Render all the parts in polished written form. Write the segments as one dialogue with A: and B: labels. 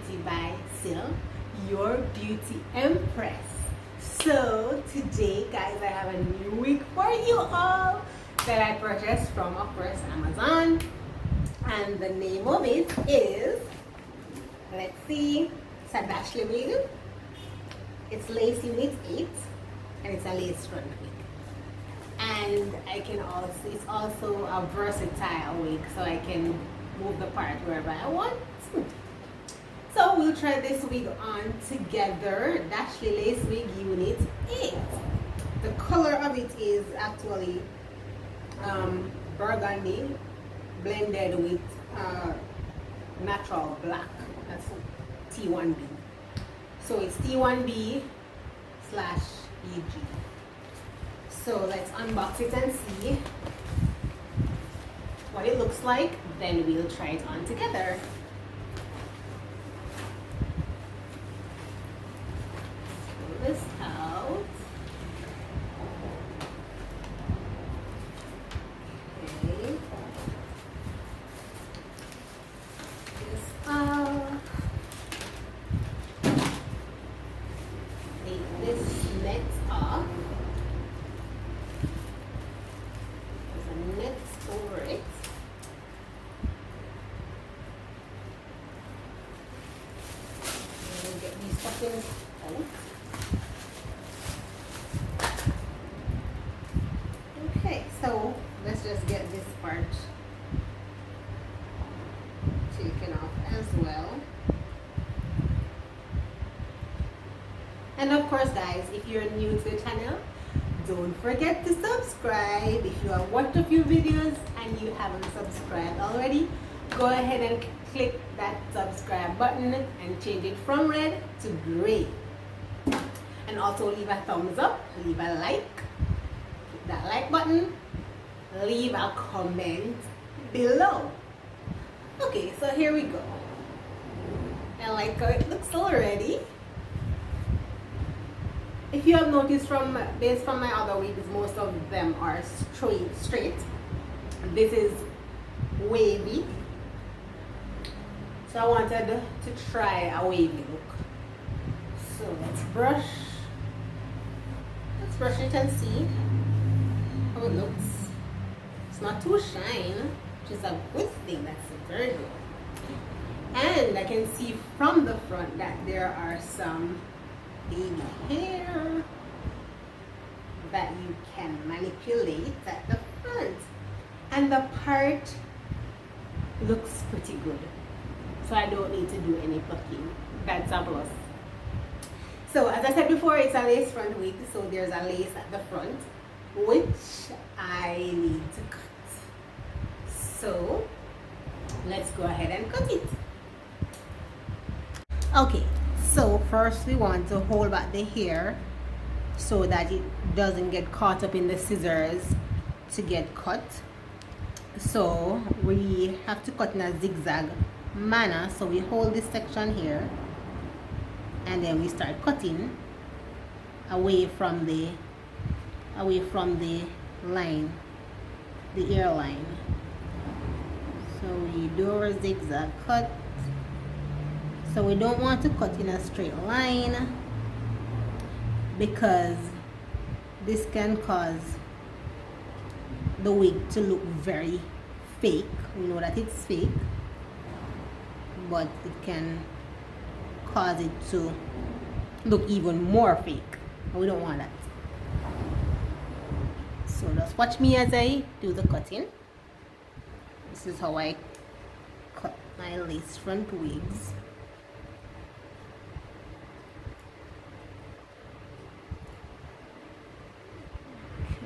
A: Beauty by Syll, your beauty empress. So today, guys, I have a new wig for you all that I purchased from, of course, Amazon. And the name of it is, let's see, it's a Dashly wig. It's lace unit 8 and it's a lace front wig. And it's also a versatile wig, so I can move the part wherever I want. So we'll try this wig on together. Dashly Lace Wig Unit 8. The color of it is actually burgundy blended with natural black. That's T1B. So it's T1B/EG. So let's unbox it and see what it looks like. Then we'll try it on together. Pull this out. Okay. This out. Take this net off. There's a net over it. Get these stuffings out. Okay, so let's just get this part taken off as well. And of course, guys, if you're new to the channel, don't forget to subscribe. If you have watched a few videos and you haven't subscribed already, go ahead and click that subscribe button and change it from red to gray. And also leave a thumbs up, leave a like, hit that like button, leave a comment below. Okay, so here we go. I like how it looks already. If you have noticed based from my other wigs, most of them are straight. This is wavy. So I wanted to try a wavy look. So let's brush it and see how it looks. It's not too shine, which is a good thing. That's very good. And I can see from the front that there are some baby hair that you can manipulate at the front. And the part looks pretty good. So I don't need to do any plucking. That's a plus. So as I said before, it's a lace front wig. So there's a lace at the front, which I need to cut. So let's go ahead and cut it. Okay, so first we want to hold back the hair so that it doesn't get caught up in the scissors to get cut. So we have to cut in a zigzag manner. So we hold this section here and then we start cutting away from the line, the ear line. So we do our zigzag cut. So we don't want to cut in a straight line because this can cause the wig to look very fake. We know that it's fake, but it can cause it to look even more fake. We don't want that. So just watch me as I do the cutting. This is how I cut my lace front wigs.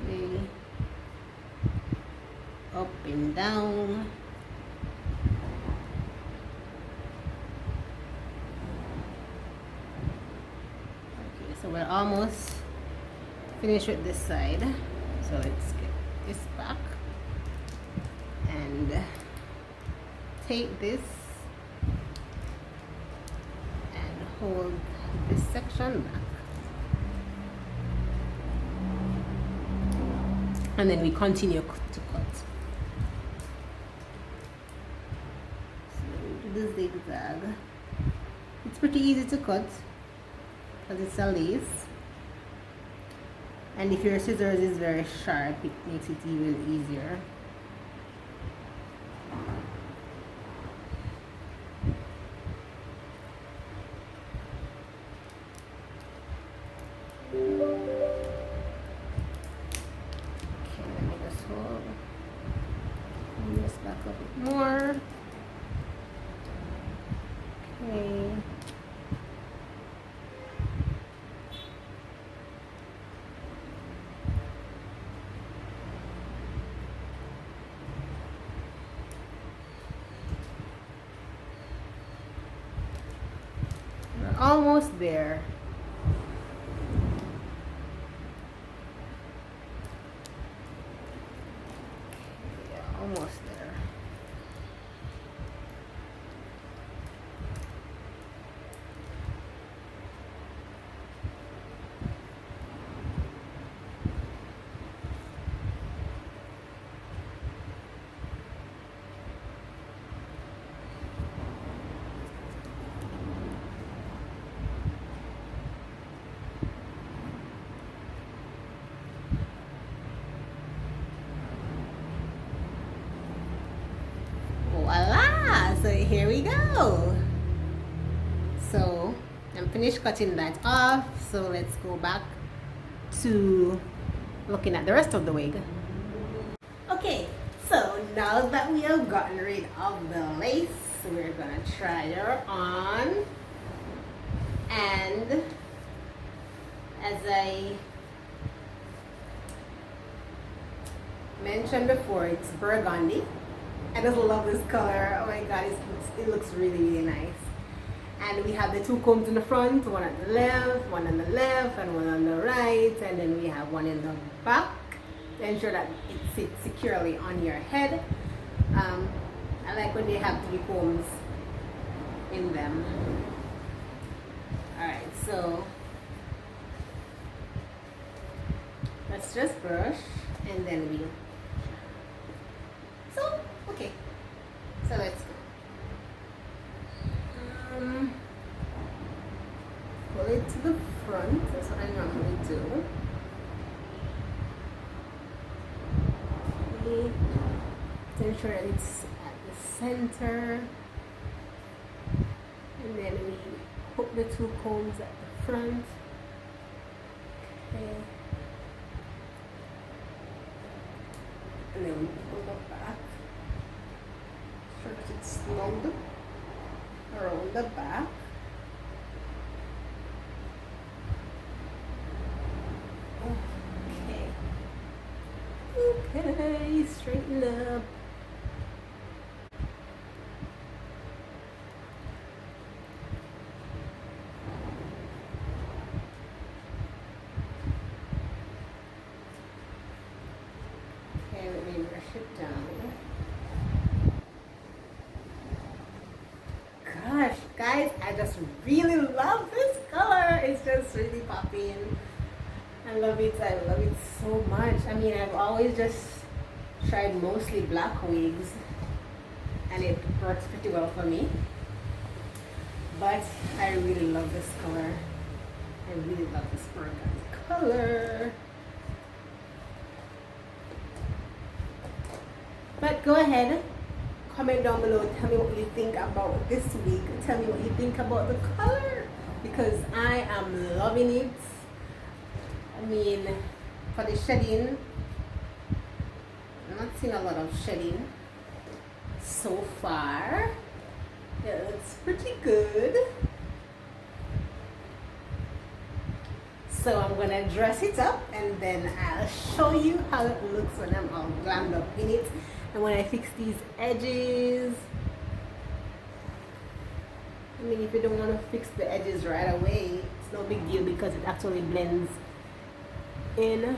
A: Okay. Up and down. So we're almost finished with this side. So let's get this back and take this and hold this section back. And then we continue to cut. So do the zigzag. It's pretty easy to cut because it's a lace. And if your scissors is very sharp, it makes it even easier. Back a bit more. Okay. We're almost there. Yeah, almost there. Voila! So here we go. So I'm finished cutting that off. So let's go back to looking at the rest of the wig. Okay, so now that we have gotten rid of the lace, we're gonna try her on. And as I mentioned before, it's burgundy. I just love this color. Oh my god, it looks really, really nice. And we have the two combs in the front, one at the left, one on the left, and one on the right. And then we have one in the back to ensure that it sits securely on your head. I like when they have three combs in them. Alright, so let's just brush and then we. So, okay. So let's go. Pull it to the front. That's what I normally do. Okay. To ensure that it's at the center. And then we hook the two combs at the front. Okay. And then we pull the back. Sure that it's snug around the back. Okay, straighten up. Okay, let me brush it down. Gosh, guys, I just really love this color. It's just really popping. I love it so much. I mean, I've always just tried mostly black wigs and it works pretty well for me. But I really love this color. I really love this burgundy color. But go ahead, comment down below, tell me what you think about this wig. Tell me what you think about the color, because I am loving it. I mean, for the shedding, I'm not seeing a lot of shedding so far. It looks pretty good. So I'm gonna dress it up and then I'll show you how it looks when I'm all glammed up in it. And when I fix these edges, I mean, if you don't want to fix the edges right away, it's no big deal because it actually blends in.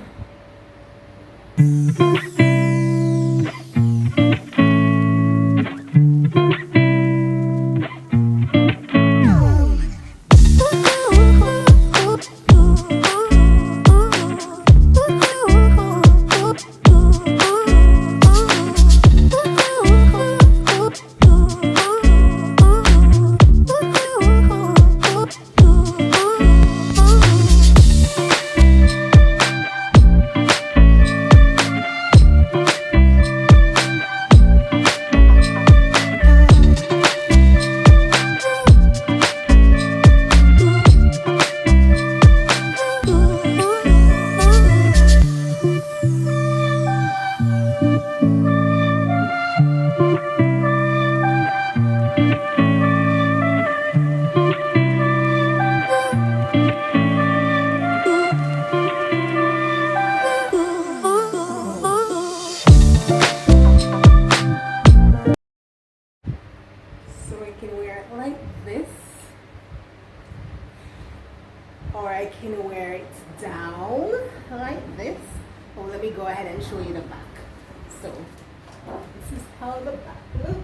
A: you the back. So this is how the back looks.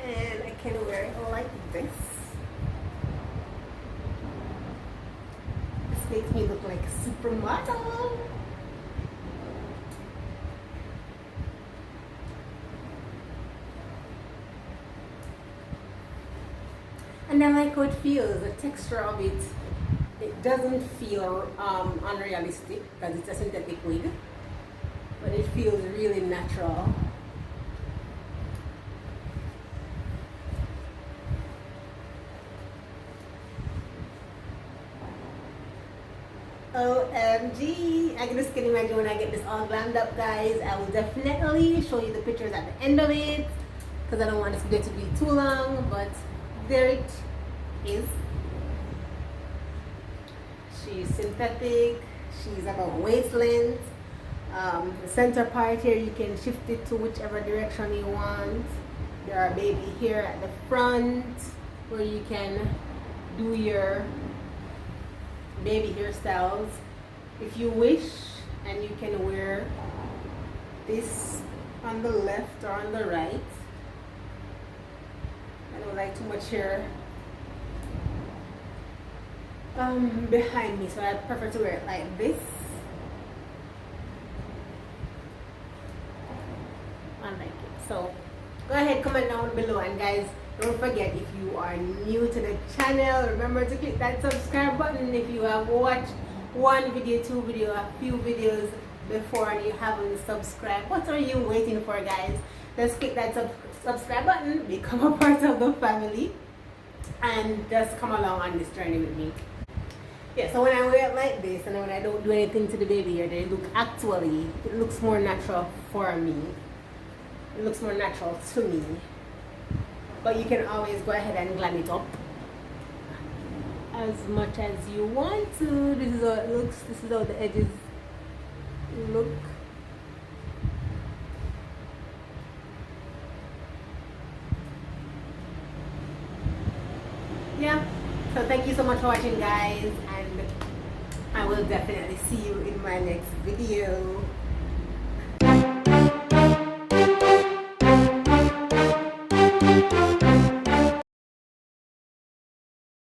A: And I can wear it like this. This makes me look like a supermodel. And I like how it feels, the texture of it. It doesn't feel unrealistic because it's a synthetic wig, but it feels really natural. OMG, I just can imagine when I get this all glammed up, guys. I will definitely show you the pictures at the end of it because I don't want this video to be too long, but there it is. She's synthetic, she's about waist length. The center part here, you can shift it to whichever direction you want. There are baby here at the front where you can do your baby hairstyles if you wish, and you can wear this on the left or on the right. I don't like too much hair behind me, so I prefer to wear it like this. I like it. So go ahead, comment down below, and guys, don't forget, if you are new to the channel, remember to click that subscribe button. If you have watched one video, two video, a few videos before and you haven't subscribed, what are you waiting for, guys? Just click that subscribe button, become a part of the family, and just come along on this journey with me. Yeah, so when I wear it like this and when I don't do anything to the baby hair, it looks more natural for me. It looks more natural to me. But you can always go ahead and glam it up as much as you want to. This is how it looks. This is how the edges look. Yeah, so thank you so much for watching, guys, and I will definitely see you in my next video.